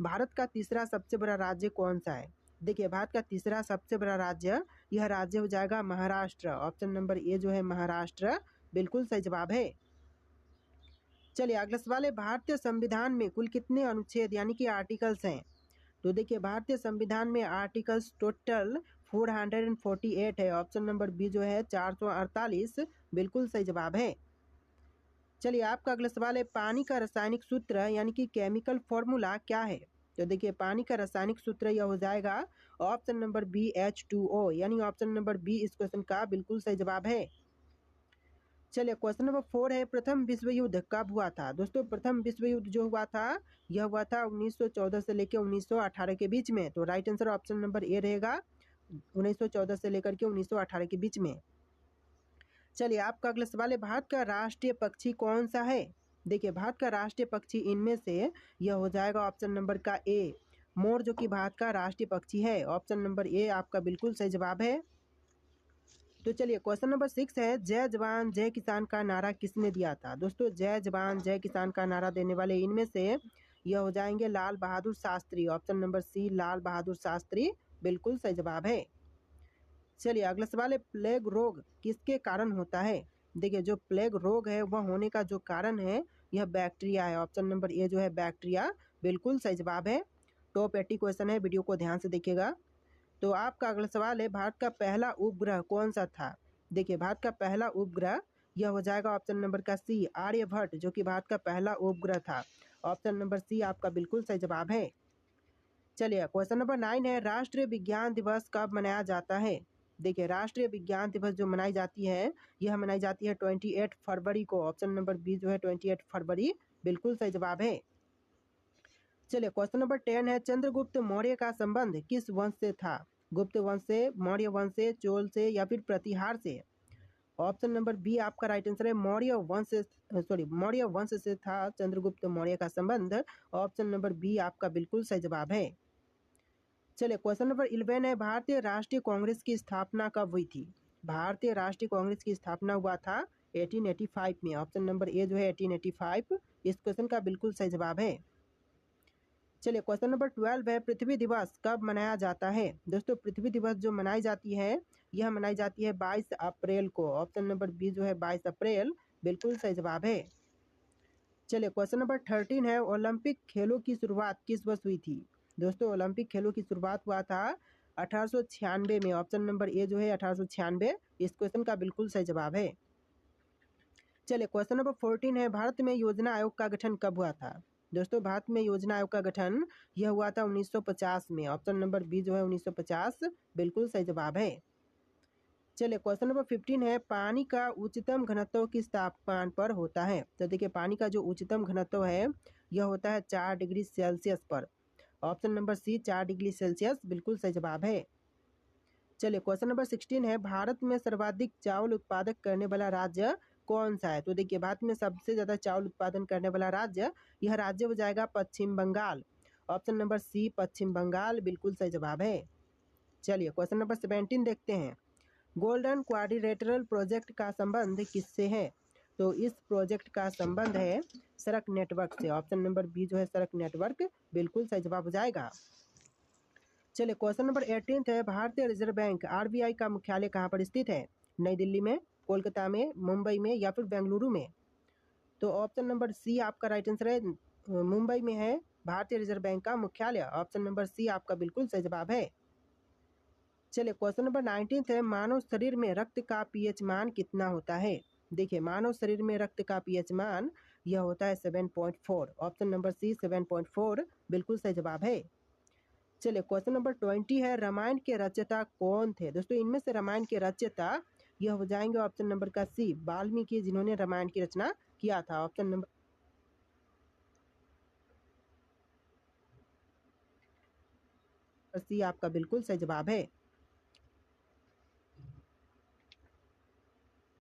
भारत का तीसरा सबसे बड़ा राज्य कौन सा है? देखिए भारत का तीसरा सबसे बड़ा राज्य, यह राज्य हो जाएगा महाराष्ट्र। ऑप्शन नंबर ए जो है महाराष्ट्र बिल्कुल सही जवाब है। चलिए अगला सवाल है, भारतीय संविधान में कुल कितने अनुच्छेद यानी कि आर्टिकल्स हैं? तो देखिए भारतीय संविधान में आर्टिकल्स टोटल 448 है। ऑप्शन नंबर बी जो है 448 बिल्कुल सही जवाब है। चलिए आपका अगला सवाल है, पानी का रासायनिक सूत्र यानी कि केमिकल फॉर्मूला क्या है? तो देखिए पानी का रासायनिक सूत्र यह हो जाएगा ऑप्शन नंबर बी H2O, यानी ऑप्शन नंबर बी इस क्वेश्चन का बिल्कुल सही जवाब है। चलिए क्वेश्चन नंबर 4 है, प्रथम विश्व युद्ध कब हुआ था? दोस्तों प्रथम विश्व युद्ध जो हुआ था यह हुआ था 1914 से लेकर 1918 के बीच में। तो right answer option number A रहेगा, 1914 से लेकर के 1918 के बीच में। चलिए आपका अगला सवाल है, भारत का राष्ट्रीय पक्षी कौन सा है? देखिए भारत का राष्ट्रीय पक्षी इनमें से यह हो जाएगा ऑप्शन नंबर का ए, मोर, जो कि भारत का राष्ट्रीय पक्षी है। ऑप्शन नंबर ए आपका बिल्कुल सही जवाब है। तो चलिए क्वेश्चन नंबर 6 है, जय जवान जय किसान का नारा किसने दिया था? दोस्तों जय जवान जय किसान का नारा देने वाले इनमें से यह हो जाएंगे लाल बहादुर शास्त्री। ऑप्शन नंबर सी लाल बहादुर शास्त्री बिल्कुल सही जवाब है। चलिए अगला सवाल है, प्लेग रोग किसके कारण होता है? देखिए जो प्लेग रोग है वह होने का जो कारण है यह बैक्टीरिया है। ऑप्शन नंबर ए जो है बैक्टीरिया बिल्कुल सही जवाब है। टॉप 80 क्वेश्चन है, वीडियो को ध्यान से देखिएगा। तो आपका अगला सवाल है, भारत का पहला उपग्रह कौन सा था? देखिए भारत का पहला उपग्रह यह हो जाएगा ऑप्शन नंबर का सी आर्यभट्ट, जो कि भारत का पहला उपग्रह था। ऑप्शन नंबर सी आपका बिल्कुल सही जवाब है। चलिए क्वेश्चन नंबर 9 है, राष्ट्रीय विज्ञान दिवस कब मनाया जाता है? देखिए राष्ट्रीय विज्ञान दिवस जो मनाई जाती है यह मनाई जाती है 28 फरवरी को। ऑप्शन नंबर बी जो है 28 फरवरी बिल्कुल सही जवाब है। चलिए क्वेश्चन नंबर 10 है, चंद्रगुप्त मौर्य का संबंध किस वंश से था? गुप्त वंश से, मौर्य वंश से, चोल से या फिर प्रतिहार से? ऑप्शन नंबर बी आपका राइट आंसर है, मौर्य वंश से था चंद्रगुप्त मौर्य का संबंध। ऑप्शन नंबर बी आपका बिल्कुल सही जवाब है। चलिए क्वेश्चन नंबर 11 है, भारतीय राष्ट्रीय कांग्रेस की स्थापना कब हुई थी? भारतीय राष्ट्रीय कांग्रेस की स्थापना हुआ था 1885 में। ऑप्शन नंबर ए जो है 1885 इस क्वेश्चन का बिल्कुल सही जवाब है। चलिए क्वेश्चन नंबर 12 है, पृथ्वी दिवस कब मनाया जाता है? दोस्तों पृथ्वी दिवस जो मनाई जाती है यह मनाई जाती है 22 अप्रैल को। ऑप्शन नंबर बी जो है 22 अप्रैल बिल्कुल सही जवाब है। चलिए क्वेश्चन नंबर 13 है, ओलंपिक खेलों की शुरुआत किस वर्ष हुई थी? दोस्तों ओलंपिक खेलों की शुरुआत हुआ था 1896 में। ऑप्शन नंबर ए जो है 1896 इस क्वेश्चन का बिल्कुल सही जवाब है। चलिए क्वेश्चन नंबर 14 है, भारत में योजना आयोग का गठन कब हुआ था? दोस्तों भारत में योजना आयोग का गठन यह हुआ था 1950 में। ऑप्शन नंबर बी जो है 1950 बिल्कुल सही जवाब है। चलिए क्वेश्चन नंबर 15 है, पानी का उच्चतम घनत्व किस तापमान पर होता है? तो देखिए पानी का जो उच्चतम घनत्व है यह होता है 4 डिग्री सेल्सियस पर। Option number C 4 degree Celsius बिल्कुल सही जवाब है। चलिए क्वेश्चन नंबर 16 है, भारत में सर्वाधिक चावल उत्पादक करने वाला राज्य कौन सा है? तो देखिए भारत में सबसे ज़्यादा चावल उत्पादन करने वाला राज्य, यह राज्य हो जाएगा पश्चिम बंगाल। ऑप्शन नंबर सी पश्चिम बंगाल बिल्कुल सही जवाब है। चलिए क्वेश्चन नंबर 17 देखते हैं, गोल्डन क्वाड्रिलेटरल प्रोजेक्ट का संबंध किससे है? तो इस प्रोजेक्ट का संबंध है सड़क नेटवर्क से। ऑप्शन नंबर बी जो है सड़क नेटवर्क बिल्कुल सही जवाब हो जाएगा। चलिए क्वेश्चन नंबर 18 है, भारतीय रिजर्व बैंक RBI का मुख्यालय कहाँ पर स्थित है? नई दिल्ली में, कोलकाता में, मुंबई में या फिर बेंगलुरु में? तो ऑप्शन नंबर सी आपका राइट आंसर है, मुंबई में है भारतीय रिजर्व बैंक का मुख्यालय। ऑप्शन नंबर सी आपका बिल्कुल सही जवाब है। चलिए क्वेश्चन नंबर 19 है, मानव शरीर में रक्त का pH मान कितना होता है? देखिए मानव शरीर में रक्त का pH मान यह होता है 7.4। ऑप्शन नंबर सी 7.4 बिल्कुल सही जवाब है। चलिए क्वेश्चन नंबर 20 है, रामायण के रचयिता कौन थे? दोस्तों इनमें से रामायण के रचयिता यह हो जाएंगे ऑप्शन नंबर का सी वाल्मीकि, जिन्होंने रामायण की रचना किया था। ऑप्शन नंबर सी आपका बिल्कुल सही जवाब है।